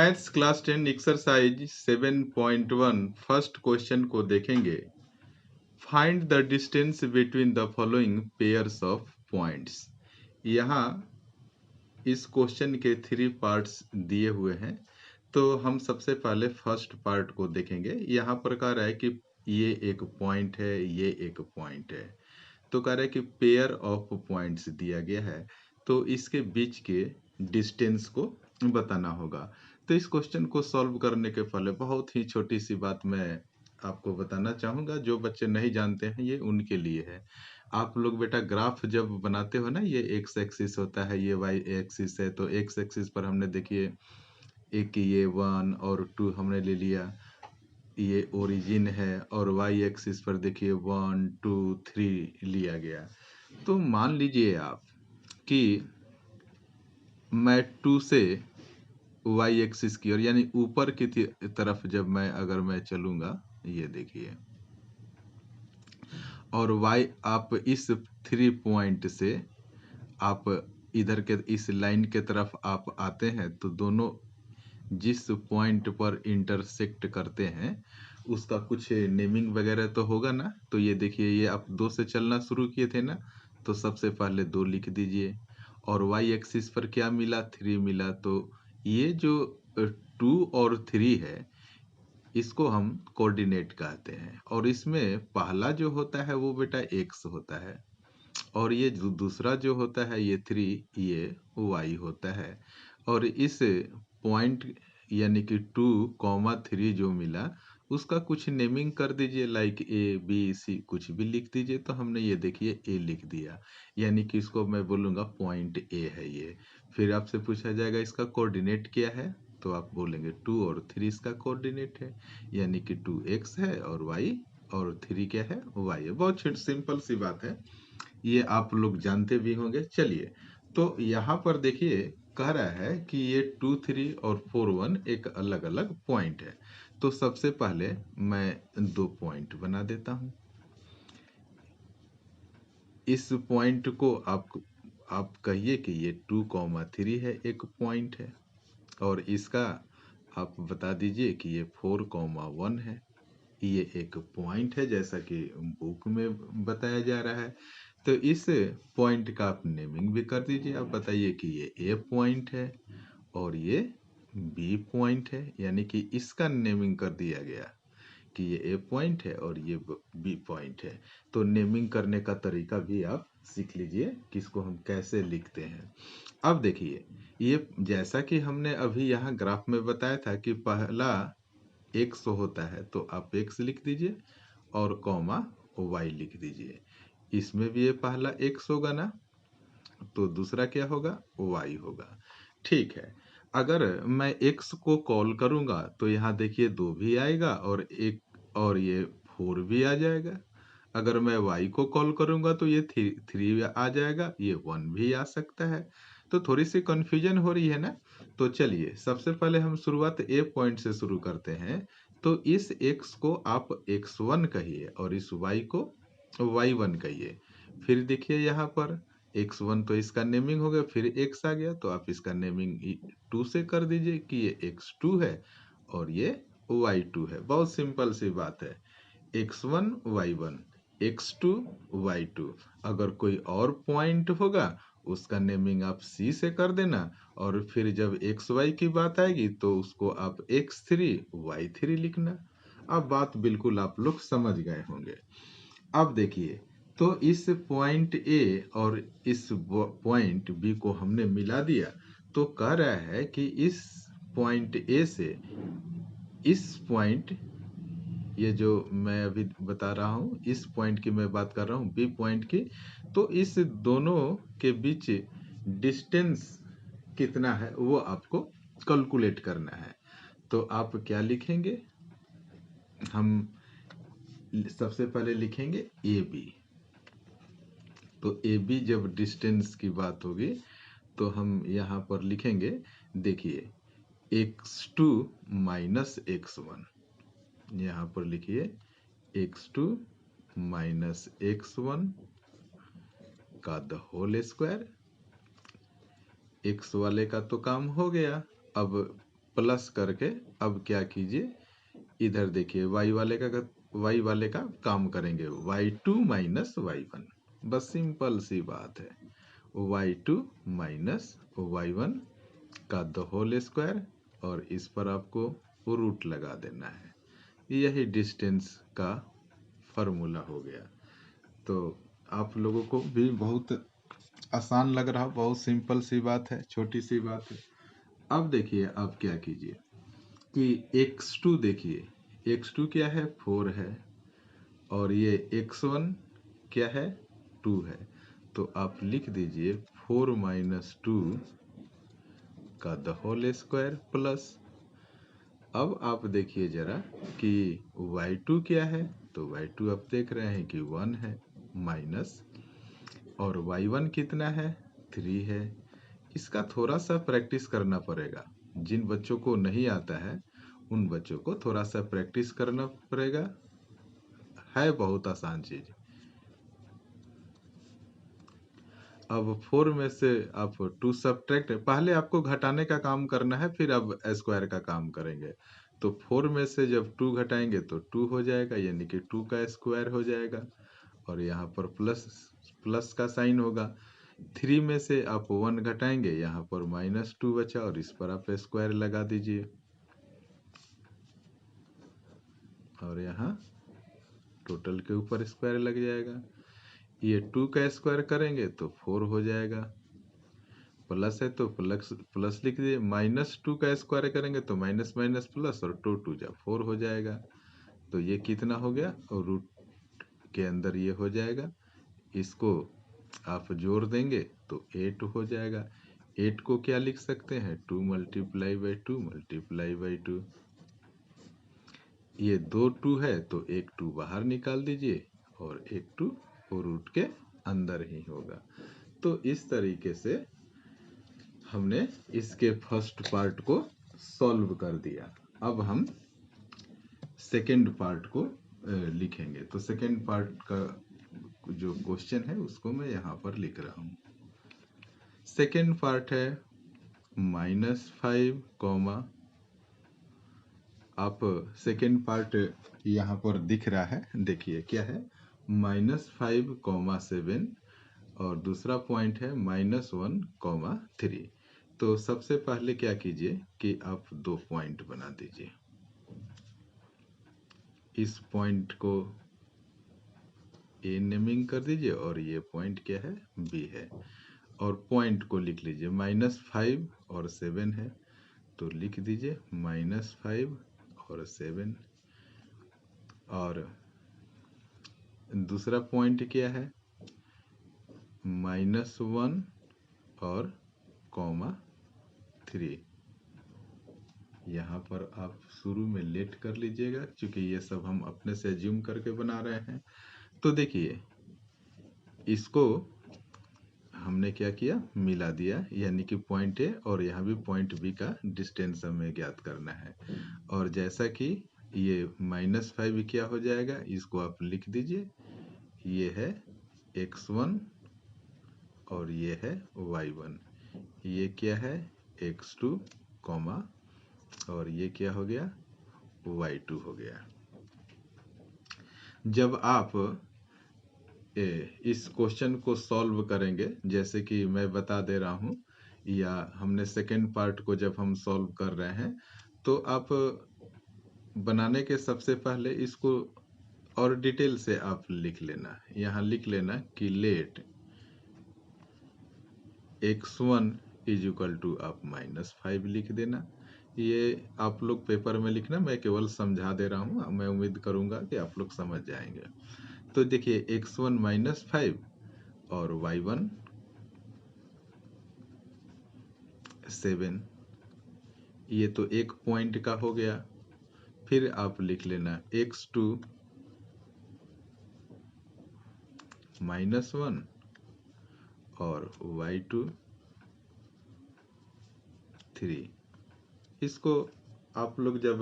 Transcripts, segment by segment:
Maths class 10 exercise 7.1 first question को देखेंगे। Find the distance between the following pairs of points. यहाँ इस question के 3 पार्ट्स दिए हुए हैं, तो हम सबसे पहले फर्स्ट पार्ट को देखेंगे। यहाँ पर कह रहा है कि ये एक पॉइंट है, ये एक पॉइंट है, तो कह रहा है कि पेयर ऑफ पॉइंट्स दिया गया है, तो इसके बीच के डिस्टेंस को बताना होगा। तो इस क्वेश्चन को सॉल्व करने के पहले बहुत ही छोटी सी बात मैं आपको बताना चाहूँगा। जो बच्चे नहीं जानते हैं ये उनके लिए है। आप लोग बेटा ग्राफ जब बनाते हो ना, ये एक्स एक्सिस होता है, ये वाई एक्सिस है, तो एक्स एक्सिस पर हमने देखिए एक ये 1 और 2 हमने ले लिया, ये ओरिजिन है, और वाई एक्सिस पर देखिए 1 2 3 लिया गया। तो मान लीजिए आप कि मैं 2 से वाई एक्सिस की ओर यानी ऊपर की तरफ जब मैं चलूंगा, ये देखिए, और वाई आप इस 3 पॉइंट से आप इधर के इस लाइन के तरफ आप आते हैं, तो दोनों जिस पॉइंट पर इंटरसेक्ट करते हैं उसका कुछ नेमिंग वगैरह तो होगा ना। तो ये देखिए, ये आप 2 से चलना शुरू किए थे ना, तो सबसे पहले 2 लिख दीजिए, और वाई एक्सिस पर क्या मिला, 3 मिला। तो ये जो 2 और 3 है, इसको हम कोऑर्डिनेट कहते हैं, और इसमें पहला जो होता है वो बेटा एक्स होता है, और ये दूसरा जो होता है ये 3, ये वाई होता है। और इस पॉइंट यानी कि 2, 3 जो मिला उसका कुछ नेमिंग कर दीजिए, लाइक ए बी सी कुछ भी लिख दीजिए। तो हमने ये देखिए ए लिख दिया, यानी कि इसको मैं बोलूँगा पॉइंट ए है ये। फिर आपसे पूछा जाएगा इसका कोऑर्डिनेट क्या है, तो आप बोलेंगे 2 और 3 इसका कोऑर्डिनेट है, यानी कि 2x है और y, और 3 क्या है, y है। बहुत सिंपल सी बात है, ये आप लोग जानते भी होंगे। चलिए, तो यहाँ पर देखिए कह रहा है कि ये 2 3 और 4 1 एक अलग अलग पॉइंट है। तो सबसे पहले मैं 2 पॉइंट बना देता हूँ। इस पॉइंट को आप कहिए कि ये 2, 3 है, एक पॉइंट है, और इसका आप बता दीजिए कि ये 4, 1 है, ये एक पॉइंट है जैसा कि बुक में बताया जा रहा है। तो इस पॉइंट का आप नेमिंग भी कर दीजिए। आप बताइए कि ये ए पॉइंट है और ये बी पॉइंट है, यानी कि इसका नेमिंग कर दिया गया कि ये ए पॉइंट है और ये बी पॉइंट है। तो नेमिंग करने का तरीका भी आप सीख लीजिए कि इसको हम कैसे लिखते हैं। अब देखिए, ये जैसा कि हमने अभी यहाँ ग्राफ में बताया था कि पहला एक्स होता है, तो आप एक्स लिख दीजिए और कॉमा वाई लिख दीजिए। इसमें भी ये पहला एक्स होगा ना, तो दूसरा क्या होगा, वाई होगा। ठीक है, अगर मैं एक्स को कॉल करूंगा तो यहाँ देखिए 2 भी आएगा और एक और ये 4 भी आ जाएगा। अगर मैं वाई को कॉल करूंगा तो ये 3 आ जाएगा, ये 1 भी आ सकता है। तो थोड़ी सी कंफ्यूजन हो रही है ना। तो चलिए सबसे पहले हम शुरुआत ए पॉइंट से शुरू करते हैं। तो इस एक्स को आप x1 कहिए और इस y को y1 कहिए। फिर देखिए यहाँ पर x1 तो इसका नेमिंग हो गया, फिर x आ गया, तो आप इसका नेमिंग 2 से कर दीजिए कि ये x2 है और ये y2 है। बहुत सिंपल सी बात है, x1 y1, x2 y2। अगर कोई और पॉइंट होगा उसका नेमिंग आप c से कर देना, और फिर जब xy की बात आएगी तो उसको आप x3 y3 लिखना। अब बात बिल्कुल आप लोग समझ गए होंगे। अब देखिए, तो इस पॉइंट ए और इस पॉइंट बी को हमने मिला दिया, तो कह रहा है कि इस पॉइंट ए से इस पॉइंट, ये जो मैं अभी बता रहा हूँ इस पॉइंट की मैं बात कर रहा हूँ, बी पॉइंट की, तो इस दोनों के बीच डिस्टेंस कितना है वो आपको कैलकुलेट करना है। तो आप क्या लिखेंगे, हम सबसे पहले लिखेंगे ए बी। तो ए बी जब डिस्टेंस की बात होगी तो हम यहाँ पर लिखेंगे, देखिए x2 माइनस x1, यहाँ पर लिखिए x2 माइनस x1 का द होल स्क्वायर। x वाले का तो काम हो गया। अब प्लस करके अब क्या कीजिए, इधर देखिए y वाले का काम करेंगे, y2 माइनस y1। बस सिंपल सी बात है, y2 माइनस y1 का द होल स्क्वायर, और इस पर आपको रूट लगा देना है। यही डिस्टेंस का फॉर्मूला हो गया। तो आप लोगों को भी बहुत आसान लग रहा, बहुत सिंपल सी बात है, छोटी सी बात है। अब देखिए आप क्या कीजिए कि x2 देखिए, x2 क्या है, 4 है, और ये x1 क्या है, 2 है। तो आप लिख दीजिए 4 माइनस 2 का द होल स्क्वायर प्लस। अब आप देखिए जरा कि y2 क्या है, तो y2 आप देख रहे हैं कि 1 है, माइनस, और y1 कितना है, 3 है। इसका थोड़ा सा प्रैक्टिस करना पड़ेगा। जिन बच्चों को नहीं आता है उन बच्चों को थोड़ा सा प्रैक्टिस करना पड़ेगा, है बहुत आसान चीज। अब 4 में से आप 2 सब्ट्रैक्ट, पहले आपको घटाने का काम करना है, फिर अब स्क्वायर का काम करेंगे। तो 4 में से जब 2 घटाएंगे तो 2 हो जाएगा, यानी कि 2 का स्क्वायर हो जाएगा, और यहाँ पर प्लस प्लस का साइन होगा। 3 में से आप 1 घटाएंगे, यहाँ पर -2 बचा, और इस पर आप स्क्वायर लगा दीजिए, और यहाँ टोटल के ऊपर स्क्वायर लग जाएगा। ये 2 का स्क्वायर करेंगे तो 4 हो जाएगा, प्लस है तो प्लस प्लस लिख दिए, -2 का स्क्वायर करेंगे तो माइनस माइनस प्लस, और 2 2 जा 4 हो जाएगा। तो ये कितना हो गया, और रूट के अंदर ये हो जाएगा। इसको आप जोड़ देंगे तो 8 हो जाएगा। 8 को क्या लिख सकते हैं, 2 मल्टीप्लाई बाई 2 मल्टीप्लाई बाई 2। ये 2 2 है तो एक 2 बाहर निकाल दीजिए, और एक 2 रूट के अंदर ही होगा। तो इस तरीके से हमने इसके फर्स्ट पार्ट को सॉल्व कर दिया। अब हम सेकेंड पार्ट को लिखेंगे। तो सेकेंड पार्ट का जो क्वेश्चन है उसको मैं यहाँ पर लिख रहा हूँ। सेकेंड पार्ट है -5 कॉमा, आप सेकेंड पार्ट यहाँ पर दिख रहा है, देखिए क्या है, -5 कॉमा 7, और दूसरा पॉइंट है -1 कॉमा 3। तो सबसे पहले क्या कीजिए कि आप 2 पॉइंट बना दीजिए। इस पॉइंट को ए नेमिंग कर दीजिए, और ये पॉइंट क्या है, बी है, और पॉइंट को लिख लीजिए। -5 और 7 है, तो लिख दीजिए -5 और 7, और दूसरा पॉइंट क्या है, -1 और कॉमा 3। यहाँ पर आप शुरू में लेट कर लीजिएगा, क्योंकि ये सब हम अपने से ज्यूम करके बना रहे हैं। तो देखिए इसको हमने क्या किया, मिला दिया, यानी कि पॉइंट ए और यहाँ भी पॉइंट बी का डिस्टेंस हमें ज्ञात करना है। और जैसा कि ये -5 क्या हो जाएगा, इसको आप लिख दीजिए, ये है x1 और ये है y1। ये क्या है, x2 कॉमा, और ये क्या हो गया, y2 हो गया। जब आप इस क्वेश्चन को सॉल्व करेंगे, जैसे कि मैं बता दे रहा हूँ, या हमने सेकेंड पार्ट को जब हम सॉल्व कर रहे हैं, तो आप बनाने के सबसे पहले इसको और डिटेल से आप लिख लेना। यहाँ लिख लेना कि late x1 is equal to, आप -5 लिख देना। ये आप लोग पेपर में लिखना, मैं केवल समझा दे रहा हूँ, मैं उम्मीद करूंगा कि आप लोग समझ जाएंगे। तो देखिए x1 -5 और y1 7, ये तो एक पॉइंट का हो गया। फिर आप लिख लेना x2 -1 और y2 3। इसको आप लोग जब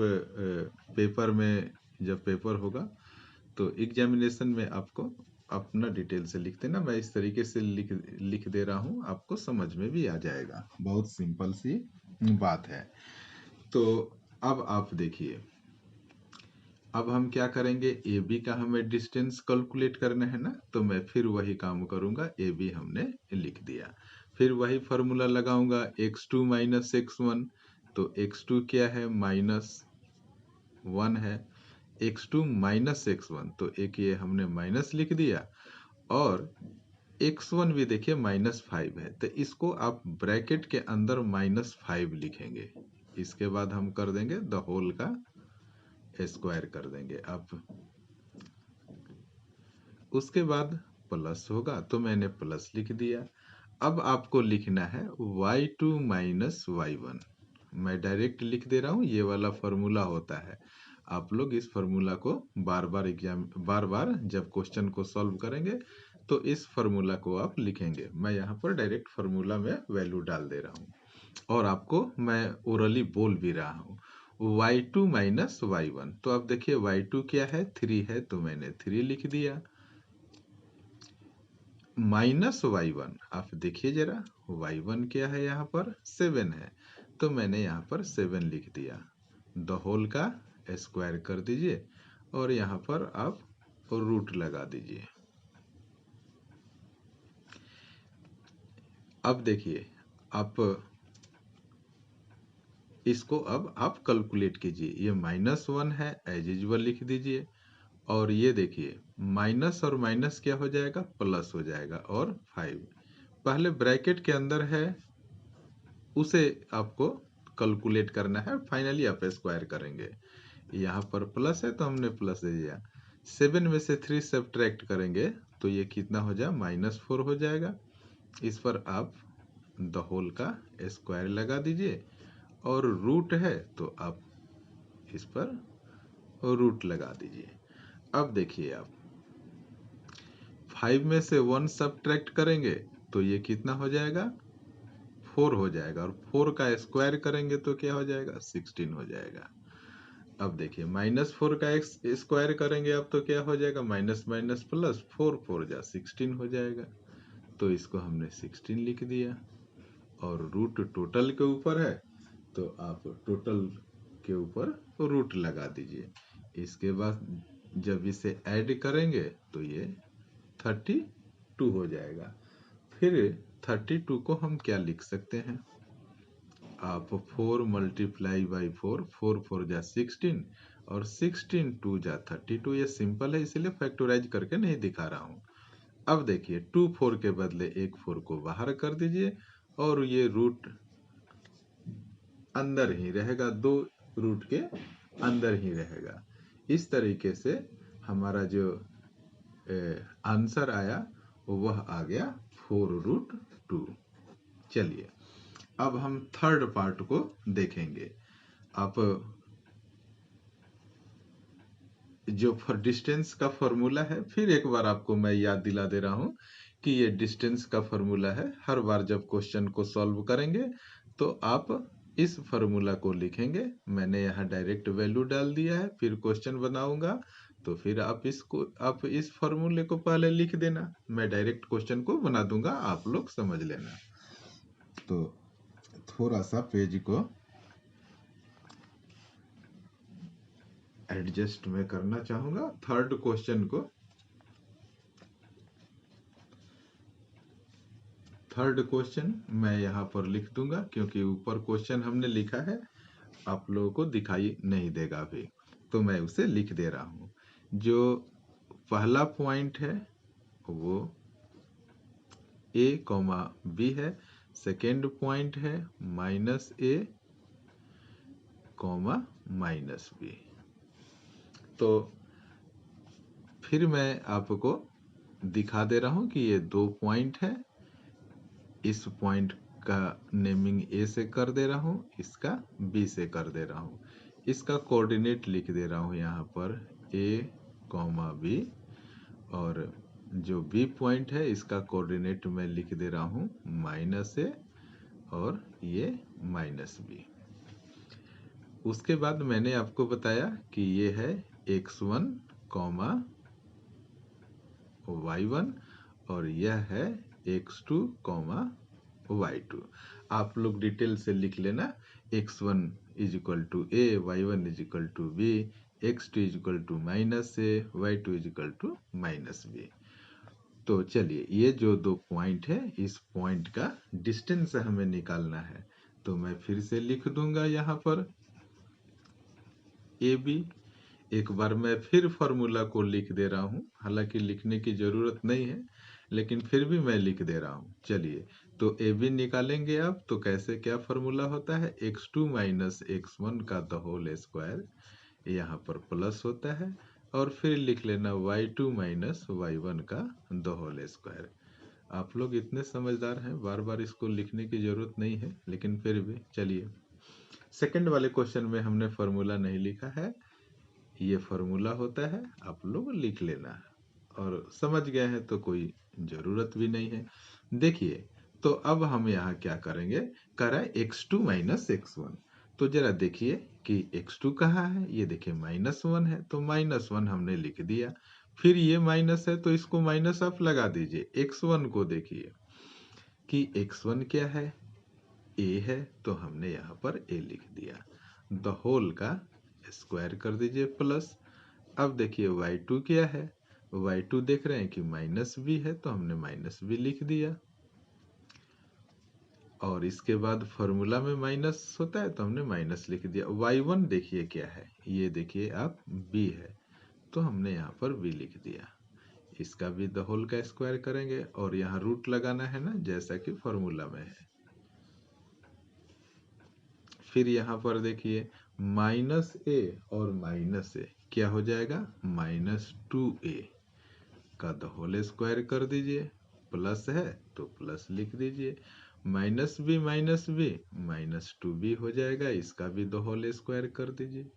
पेपर में, जब पेपर होगा तो एग्जामिनेशन में आपको अपना डिटेल से लिख देना। मैं इस तरीके से लिख दे रहा हूँ, आपको समझ में भी आ जाएगा। बहुत सिंपल सी बात है। तो अब आप देखिए, अब हम क्या करेंगे, ए बी का हमें डिस्टेंस कैलकुलेट करना है ना, तो मैं फिर वही काम करूंगा। ए बी हमने लिख दिया, फिर वही फॉर्मूला लगाऊंगा, x2 माइनस x1। तो x2 क्या है, -1 है, x2 माइनस x1, तो एक ये हमने माइनस लिख दिया, और x1 भी देखिए -5 है, तो इसको आप ब्रैकेट के अंदर -5 लिखेंगे। इसके बाद हम कर देंगे द होल का स्क्वायर कर देंगे। अब उसके बाद प्लस होगा, तो मैंने प्लस लिख दिया। अब आपको लिखना है y2 माइनस y1। मैं डायरेक्ट लिख दे रहा हूँ, ये वाला फॉर्मूला होता है। आप लोग इस फॉर्मूला को बार बार जब क्वेश्चन को सॉल्व करेंगे तो इस फॉर्मूला को आप लिखेंगे। मैं यहाँ पर डायरेक्ट फॉर्मूला में वैल्यू डाल दे रहा हूँ, और आपको मैं ओरली बोल भी रहा हूँ। y2 माइनस y1, तो अब देखिए y2 क्या है, 3 है, तो मैंने 3 लिख दिया, माइनस y1। आप देखिए जरा, y1 क्या है, यहाँ पर 7 है, तो मैंने यहाँ पर 7 लिख दिया। द होल का स्क्वायर कर दीजिए, और यहाँ पर आप रूट लगा दीजिए। अब देखिए, आप इसको अब आप कैलकुलेट कीजिए। ये -1 है, एज यूजुअल लिख दीजिए, और ये देखिए माइनस और माइनस क्या हो जाएगा, प्लस हो जाएगा, और 5 पहले ब्रैकेट के अंदर है, उसे आपको कैलकुलेट करना है, फाइनली आप स्क्वायर करेंगे। यहाँ पर प्लस है तो हमने प्लस दे दिया, 7 में से 3 सब्ट्रैक्ट करेंगे तो ये कितना हो जाए, -4 हो जाएगा। इस पर आप द होल का स्क्वायर लगा दीजिए, और रूट है तो आप इस पर रूट लगा दीजिए। अब देखिए, आप 5 में से 1 सब्ट्रैक्ट करेंगे तो ये कितना हो जाएगा, 4 हो जाएगा, और 4 का स्क्वायर करेंगे तो क्या हो जाएगा, 16 हो जाएगा। अब देखिए -4 का स्क्वायर करेंगे अब तो क्या हो जाएगा, माइनस माइनस प्लस, 4 4 जा 16 हो जाएगा। तो इसको हमने 16 लिख दिया, और रूट टोटल के ऊपर है तो आप टोटल के ऊपर रूट लगा दीजिए। इसके बाद जब इसे ऐड करेंगे तो ये 32 हो जाएगा। फिर 32 को हम क्या लिख सकते हैं, आप 4 मल्टीप्लाई बाई 4, 4 4 जा 16, और 16 2 जा 32। ये सिंपल है, इसलिए फैक्टराइज करके नहीं दिखा रहा हूँ। अब देखिए 2 4 के बदले एक 4 को बाहर कर दीजिए, और ये रूट अंदर ही रहेगा, 2 रूट के अंदर ही रहेगा। इस तरीके से हमारा जो आंसर आया वह आ गया 4√2। चलिए, अब हम थर्ड पार्ट को देखेंगे। आप जो डिस्टेंस का फॉर्मूला है, फिर एक बार आपको मैं याद दिला दे रहा हूँ कि ये डिस्टेंस का फॉर्मूला है। हर बार जब क्वेश्चन को सॉल्व करेंगे तो आप इस फॉर्मूला को लिखेंगे। मैंने यहाँ डायरेक्ट वैल्यू डाल दिया है, फिर क्वेश्चन बनाऊंगा तो फिर आप इस फॉर्मूले को पहले लिख देना, मैं डायरेक्ट क्वेश्चन को बना दूंगा, आप लोग समझ लेना। तो थोड़ा सा पेज को एडजस्ट मैं करना चाहूंगा। थर्ड क्वेश्चन को, थर्ड क्वेश्चन मैं यहाँ पर लिख दूंगा, क्योंकि ऊपर क्वेश्चन हमने लिखा है, आप लोगों को दिखाई नहीं देगा अभी, तो मैं उसे लिख दे रहा हूँ। जो पहला पॉइंट है वो a, b है। सेकेंड पॉइंट है -a, -b। तो फिर मैं आपको दिखा दे रहा हूं कि ये 2 पॉइंट है। इस पॉइंट का नेमिंग a से कर दे रहा हूं, इसका b से कर दे रहा हूं। इसका कोऑर्डिनेट लिख दे रहा हूं यहाँ पर a, b, और जो b पॉइंट है इसका कोऑर्डिनेट मैं लिख दे रहा हूं -a, और ये -b। उसके बाद मैंने आपको बताया कि ये है x1, y1, और यह है x2, y2। आप लोग डिटेल से लिख लेना, x1 is equal to A, y1 is equal to B, x2 is equal to minus A, y2 is equal to minus B. तो चलिए ये जो दो पॉइंट है, इस पॉइंट का डिस्टेंस हमें निकालना है। तो मैं फिर से लिख दूंगा यहाँ पर ए बी। एक बार मैं फिर फॉर्मूला को लिख दे रहा हूँ, हालांकि लिखने की जरूरत नहीं है, लेकिन फिर भी मैं लिख दे रहा हूँ। चलिए, तो ए बी निकालेंगे आप, तो कैसे क्या फॉर्मूला होता है, x2 माइनस x1 का द होल स्क्वायर, यहाँ पर प्लस होता है, और फिर लिख लेना y2 माइनस y1 का द होल स्क्वायर। आप लोग इतने समझदार हैं, बार बार इसको लिखने की जरूरत नहीं है, लेकिन फिर भी चलिए। सेकंड वाले क्वेश्चन में हमने फॉर्मूला नहीं लिखा है, ये फॉर्मूला होता है, आप लोग लिख लेना, और समझ गए हैं तो कोई जरूरत भी नहीं है। देखिए, तो अब हम यहाँ क्या करेंगे, करा x2 माइनस x1। तो जरा देखिए कि x2 कहाँ है, ये देखिए -1 है, तो -1 हमने लिख दिया। फिर ये माइनस है तो इसको माइनस आप लगा दीजिए। x1 को देखिए कि x1 क्या है, a है, तो हमने यहाँ पर a लिख दिया। द होल का स्क्वायर कर दीजिए प्लस। अब देखिए y2 क्या है, y2 देख रहे हैं कि माइनस बी है, तो हमने माइनस बी लिख दिया। और इसके बाद फॉर्मूला में माइनस होता है, तो हमने माइनस लिख दिया। y1 देखिए क्या है, ये देखिए आप b है, तो हमने यहाँ पर b लिख दिया। इसका भी द होल का स्क्वायर करेंगे, और यहाँ रूट लगाना है ना, जैसा कि फॉर्मूला में है। फिर यहाँ पर देखिए माइनस ए और माइनस ए क्या हो जाएगा, -2a का द होल स्क्वायर कर दीजिए। प्लस है तो प्लस लिख दीजिए। माइनस बी -2b हो जाएगा, इसका भी द होल स्क्वायर कर दीजिए।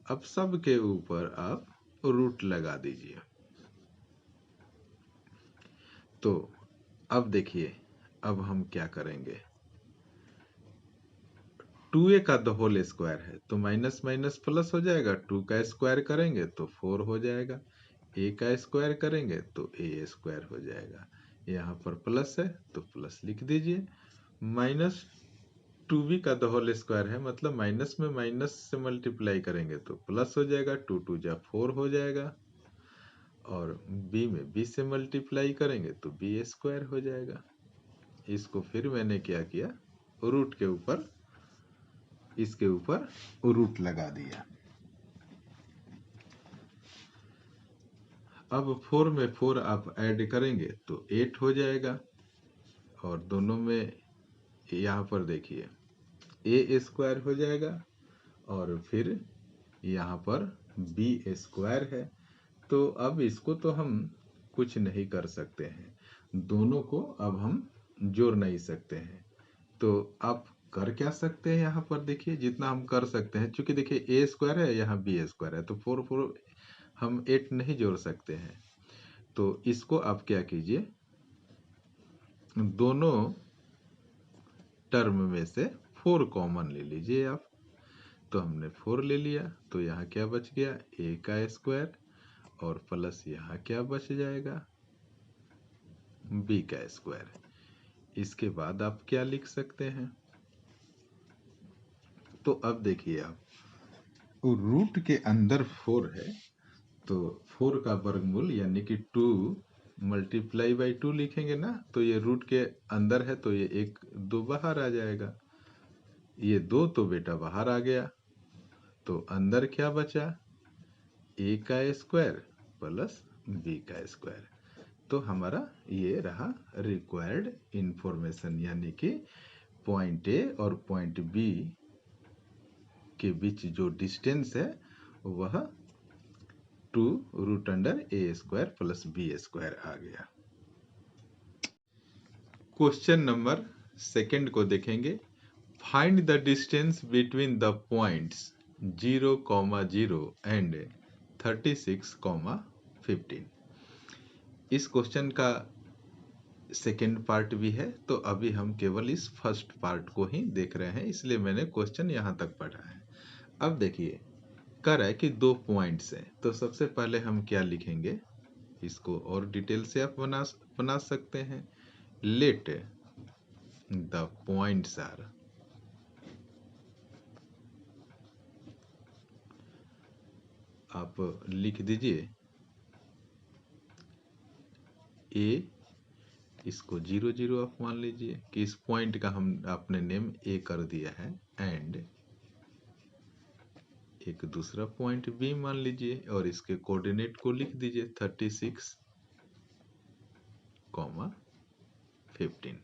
अब सब के ऊपर आप रूट लगा दीजिए। तो अब देखिए, अब हम क्या करेंगे, 2a का द होल स्क्वायर है, तो माइनस माइनस प्लस हो जाएगा, 2 का स्क्वायर करेंगे तो 4 हो जाएगा, a का स्क्वायर करेंगे तो a स्क्वायर हो जाएगा। यहाँ पर प्लस है तो प्लस लिख दीजिए। -2b का द होल स्क्वायर है, मतलब माइनस में माइनस से मल्टीप्लाई करेंगे तो प्लस हो जाएगा, 2 2 जा 4 हो जाएगा, और b में b से मल्टीप्लाई करेंगे तो b स्क्वायर हो जाएगा। इसको फिर मैंने क्या किया, रूट के ऊपर, इसके ऊपर रूट लगा दिया। अब 4 में 4 आप ऐड करेंगे तो 8 हो जाएगा, और दोनों में यहाँ पर देखिए a स्क्वायर हो जाएगा, और फिर यहाँ पर b स्क्वायर है। तो अब इसको तो हम कुछ नहीं कर सकते हैं, दोनों को अब हम जोड़ नहीं सकते हैं। तो आप कर क्या सकते हैं, यहाँ पर देखिए जितना हम कर सकते हैं, क्योंकि देखिए a स्क्वायर है, यहाँ b स्क्वायर है, तो 4 4 हम 8 नहीं जोड़ सकते हैं। तो इसको आप क्या कीजिए, दोनों टर्म में से 4 कॉमन ले लीजिए आप। तो हमने 4 ले लिया, तो यहाँ क्या बच गया, a का स्क्वायर, और प्लस यहाँ क्या बच जाएगा, b का स्क्वायर। इसके बाद आप क्या लिख सकते हैं, तो अब देखिए आप, रूट के अंदर 4 है, तो 4 का वर्गमूल यानी कि 2 मल्टीप्लाई बाई 2 लिखेंगे ना, तो ये रूट के अंदर है, तो ये 1 2 बाहर आ जाएगा, ये 2 तो बेटा बाहर आ गया, तो अंदर क्या बचा, a का स्क्वायर प्लस b का स्क्वायर। तो हमारा ये रहा रिक्वायर्ड इंफॉर्मेशन, यानी कि पॉइंट ए और पॉइंट बी के बीच जो डिस्टेंस है वह 2 root under a square plus b square आ गया। क्वेश्चन नंबर सेकंड को देखेंगे। Find the distance between the points 0,0 and 36,15। इस क्वेश्चन का सेकेंड पार्ट भी है, तो अभी हम केवल इस फर्स्ट पार्ट को ही देख रहे हैं, इसलिए मैंने क्वेश्चन यहाँ तक पढ़ा है। अब देखिए, कह रहा है कि 2 पॉइंट्स हैं, तो सबसे पहले हम क्या लिखेंगे, इसको और डिटेल से आप बना सकते हैं। लेट द पॉइंट्स आर आप लिख दीजिए ए, इसको 0 0 आप मान लीजिए कि इस पॉइंट का हम आपने नेम ए कर दिया है, एंड एक दूसरा पॉइंट बी मान लीजिए और इसके कोऑर्डिनेट को लिख दीजिए 36,15।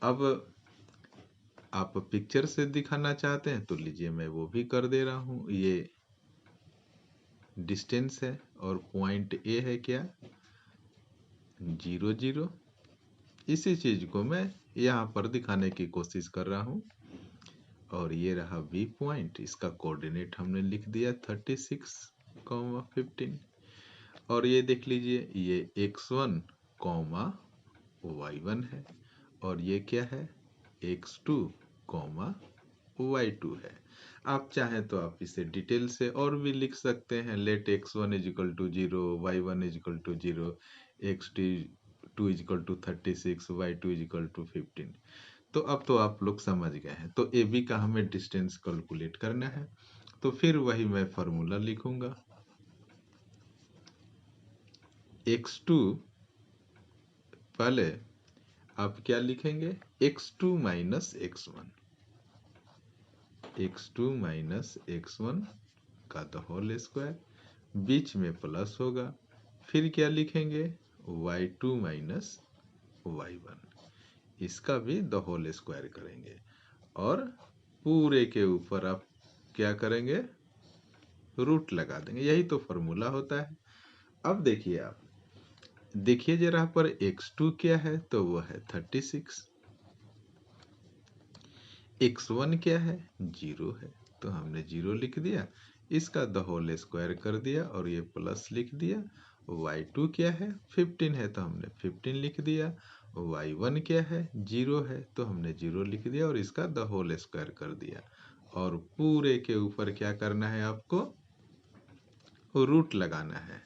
अब आप पिक्चर से दिखाना चाहते हैं तो लीजिए मैं वो भी कर दे रहा हूं। ये डिस्टेंस है और पॉइंट ए है क्या, 0 0। इसी चीज को मैं यहाँ पर दिखाने की कोशिश कर रहा हूँ। और ये रहा बी पॉइंट, इसका कोऑर्डिनेट हमने लिख दिया 36,15। और ये देख लीजिए ये x1, y1 है, और ये क्या है x2, y2 है। आप चाहें तो आप इसे डिटेल से और भी लिख सकते हैं, let x1 is equal to 0, y1 is equal to 0, x2 is equal to 36, y2 is equal to 15। तो अब तो आप लोग समझ गए हैं। तो ए बी का हमें डिस्टेंस कैलकुलेट करना है, तो फिर वही मैं फॉर्मूला लिखूंगा। x2 पहले आप क्या लिखेंगे, x2 minus x1, x2 minus x1 का द होल स्क्वायर, बीच में प्लस होगा। फिर क्या लिखेंगे, y2 माइनस y1, इसका भी द होल स्क्वायर करेंगे, और पूरे के ऊपर आप क्या करेंगे, रूट लगा देंगे। यही तो फॉर्मूला होता है। अब देखिए, आप देखिए जरा पर x2 क्या है, तो वह है 36, x1 क्या है, 0 है, तो हमने 0 लिख दिया, इसका द होल स्क्वायर कर दिया और ये प्लस लिख दिया। y2 क्या है, 15 है, तो हमने 15 लिख दिया। y1 क्या है, 0 है, तो हमने 0 लिख दिया और इसका द होल स्क्वायर कर दिया। और पूरे के ऊपर क्या करना है, आपको रूट लगाना है।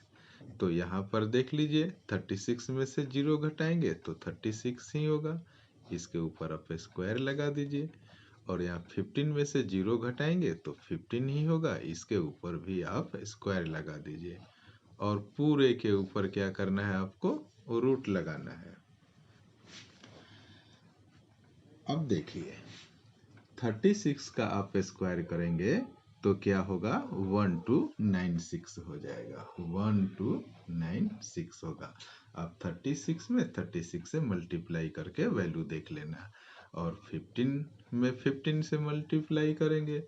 तो यहाँ पर देख लीजिए 36 में से 0 घटाएंगे तो 36 ही होगा, इसके ऊपर आप स्क्वायर लगा दीजिए। और यहाँ 15 में से 0 घटाएंगे तो 15 ही होगा, इसके ऊपर भी आप स्क्वायर लगा दीजिए। और पूरे के ऊपर क्या करना है, आपको रूट लगाना है। अब देखिए 36 का आप स्क्वायर करेंगे तो क्या होगा, 1296 हो जाएगा, 1296 होगा। आप 36 में 36 से मल्टीप्लाई करके वैल्यू देख लेना, और 15 में 15 से मल्टीप्लाई करेंगे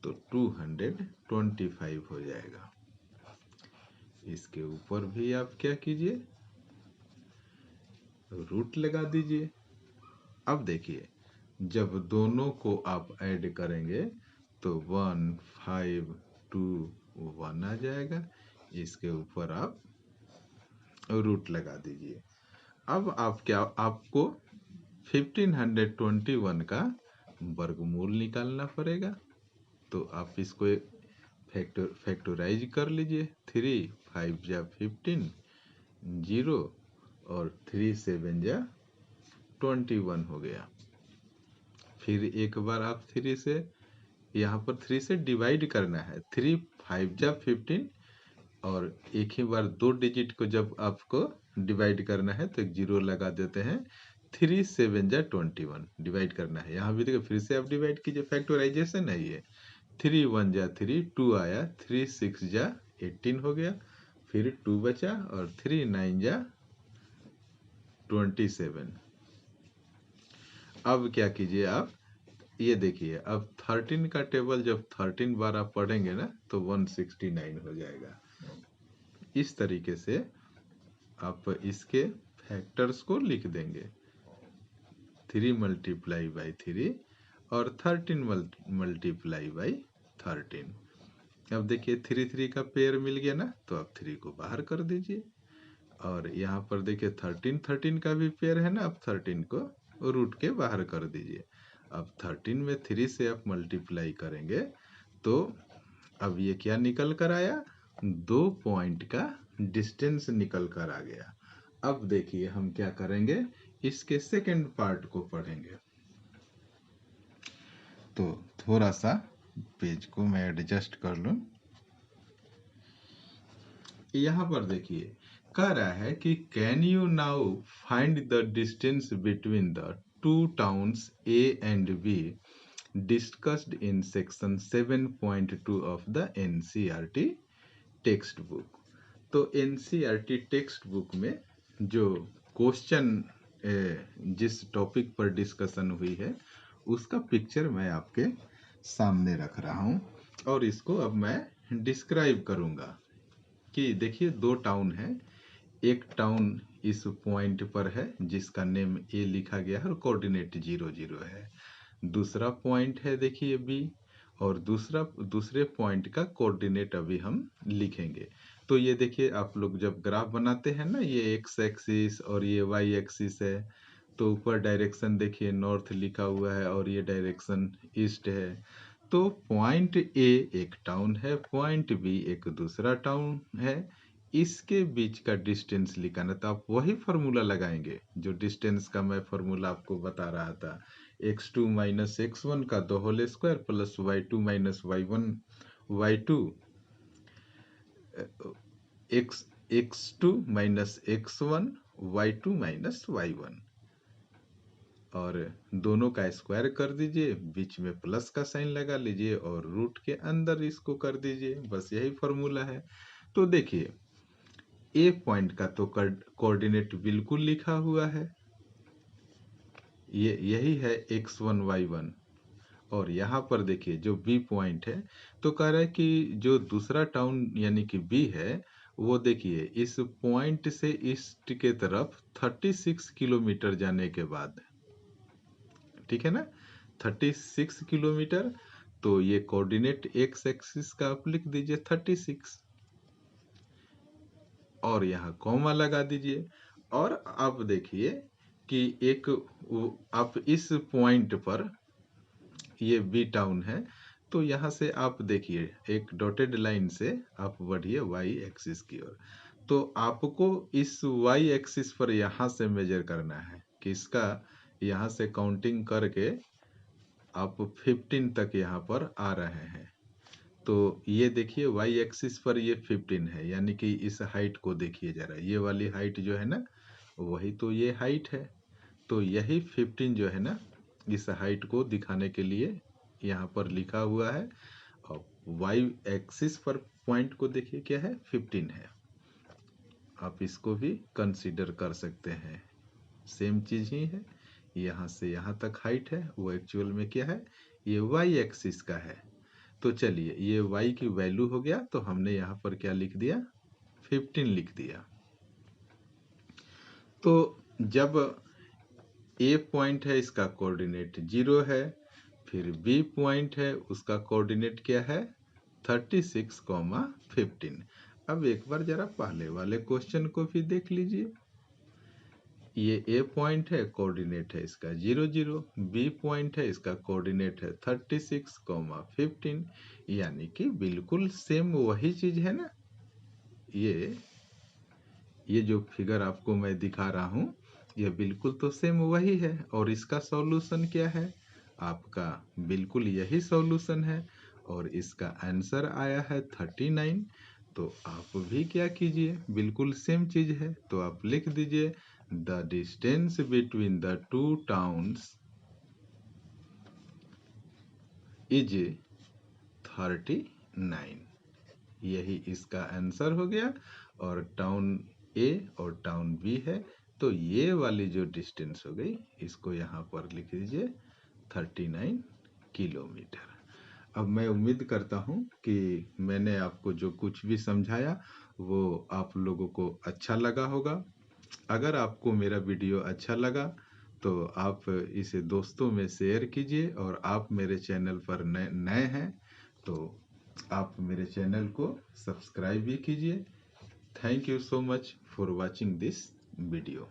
तो 225 हो जाएगा। इसके ऊपर भी आप क्या कीजिए, रूट लगा दीजिए। अब देखिए जब दोनों को आप ऐड करेंगे तो 1521 आ जाएगा, इसके ऊपर आप रूट लगा दीजिए। अब आप क्या, आपको 1521 का वर्गमूल निकालना पड़ेगा। तो आप इसको फैक्टराइज कर लीजिए, 3 5 जा 15, 0 और 3 7 जा 21 हो गया। फिर एक बार आप 3 से, यहाँ पर 3 से डिवाइड करना है, 3 5 जा 15, और एक ही बार 2 डिजिट को जब आपको डिवाइड करना है तो एक 0 लगा देते हैं। 3 7 जा 21 डिवाइड करना है, यहाँ भी देखिए फिर से आप डिवाइड कीजिए, फैक्टराइजेशन है ये। 3 1 जा 3, 2 आया, 3 6 जा 18 हो गया, फिर 2 बचा, और 3 9 जा 27। अब क्या कीजिए आप, ये देखिए अब 13 का टेबल जब 13 बार आप पढ़ेंगे ना तो 169 हो जाएगा। इस तरीके से आप इसके फैक्टर्स को लिख देंगे, 3 मल्टीप्लाई बाई 3 और 13 मल्टीप्लाई बाई 13। अब देखिए 3 3 का पेयर मिल गया ना, तो आप 3 को बाहर कर दीजिए। और यहाँ पर देखिए 13 13 का भी पेयर है ना, आप 13 को रूट के बाहर कर दीजिए। अब 13 में 3 से आप मल्टीप्लाई करेंगे तो अब ये क्या निकल कर आया, 2 पॉइंट का डिस्टेंस निकल कर आ गया। अब देखिए हम क्या करेंगे, इसके सेकंड पार्ट को पढ़ेंगे। तो थोड़ा सा पेज को मैं एडजस्ट कर लूं। यहाँ पर देखिए कह रहा है कि can you now find the distance between the two towns A and be discussed in section 7.2 of the NCERT text book. तो एनसीईआरटी टेक्स्ट बुक में जो क्वेश्चन जिस टॉपिक पर डिस्कशन हुई है उसका पिक्चर मैं आपके सामने रख रहा हूँ और इसको अब मैं डिस्क्राइब करूँगा कि देखिए दो टाउन है। एक टाउन इस पॉइंट पर है जिसका नेम ए लिखा गया है और कोऑर्डिनेट 00 है। दूसरा पॉइंट है देखिए बी और दूसरे पॉइंट का कोऑर्डिनेट अभी हम लिखेंगे। तो ये देखिए आप लोग जब ग्राफ बनाते हैं ना, ये एक्स एक्सिस और ये वाई एक्सिस है, तो ऊपर डायरेक्शन देखिए नॉर्थ लिखा हुआ है और ये डायरेक्शन ईस्ट है। तो पॉइंट ए एक टाउन है, पॉइंट बी एक दूसरा टाउन है, इसके बीच का डिस्टेंस लिखाना। तो आप वही फॉर्मूला लगाएंगे जो डिस्टेंस का मैं फॉर्मूला आपको बता रहा था, x2 माइनस x1 का the whole square plus y2 minus y1 y2 x2 minus x1 y2 minus y1 और दोनों का स्क्वायर कर दीजिए, बीच में प्लस का साइन लगा लीजिए और रूट के अंदर इसको कर दीजिए। बस यही फॉर्मूला है। तो देखिए ए पॉइंट का तो कोऑर्डिनेट बिल्कुल लिखा हुआ है, ये यही है x1 y1। और यहाँ पर देखिए जो बी पॉइंट है तो कह रहा है कि जो दूसरा टाउन यानी कि बी है वो देखिए इस पॉइंट से ईस्ट के तरफ 36 किलोमीटर जाने के बाद, ठीक है ना, 36 किलोमीटर। तो ये कोऑर्डिनेट एक्स एक्सिस का आप लिख दीजिए 36 और यहाँ कॉमा लगा दीजिए। और आप देखिए कि एक आप इस पॉइंट पर ये बी टाउन है, तो यहाँ से आप देखिए एक डॉटेड लाइन से आप बढ़िए वाई एक्सिस की ओर। तो आपको इस वाई एक्सिस पर यहाँ से मेजर करना है कि इसका यहाँ से काउंटिंग करके आप 15 तक यहाँ पर आ रहे हैं। तो ये देखिए वाई एक्सिस पर ये 15 है, यानी कि इस हाइट को देखिए जरा, ये वाली हाइट जो है ना वही तो ये हाइट है। तो यही 15 जो है ना इस हाइट को दिखाने के लिए यहाँ पर लिखा हुआ है। और वाई एक्सिस पर पॉइंट को देखिए क्या है, 15 है। आप इसको भी कंसीडर कर सकते हैं, सेम चीज ही है। यहाँ से यहाँ तक हाइट है, वो एक्चुअल में क्या है, ये वाई एक्सिस का है। तो चलिए ये y की वैल्यू हो गया, तो हमने यहाँ पर क्या लिख दिया, 15 लिख दिया। तो जब a पॉइंट है इसका कोऑर्डिनेट 0 है, फिर b पॉइंट है उसका कोऑर्डिनेट क्या है 36, 15। अब एक बार जरा पहले वाले क्वेश्चन को भी देख लीजिए। ये a पॉइंट है, कोऑर्डिनेट है इसका 0 0, b पॉइंट है इसका कोऑर्डिनेट है 36, 15, यानी कि बिल्कुल सेम वही चीज है ना। ये जो फिगर आपको मैं दिखा रहा हूँ ये बिल्कुल तो सेम वही है। और इसका सॉल्यूशन क्या है, आपका बिल्कुल यही सॉल्यूशन है और इसका आंसर आया है 39। तो आप भी क्या कीजिए, बिल्कुल सेम चीज है, तो आप लिख दीजिए the distance between the two towns is 39। यही इसका आंसर हो गया। और टाउन ए और टाउन बी है, तो ये वाली जो डिस्टेंस हो गई इसको यहाँ पर लिख दीजिए 39 किलोमीटर। अब मैं उम्मीद करता हूँ कि मैंने आपको जो कुछ भी समझाया वो आप लोगों को अच्छा लगा होगा। अगर आपको मेरा वीडियो अच्छा लगा तो आप इसे दोस्तों में शेयर कीजिए, और आप मेरे चैनल पर नए हैं तो आप मेरे चैनल को सब्सक्राइब भी कीजिए। Thank you so much for watching this video.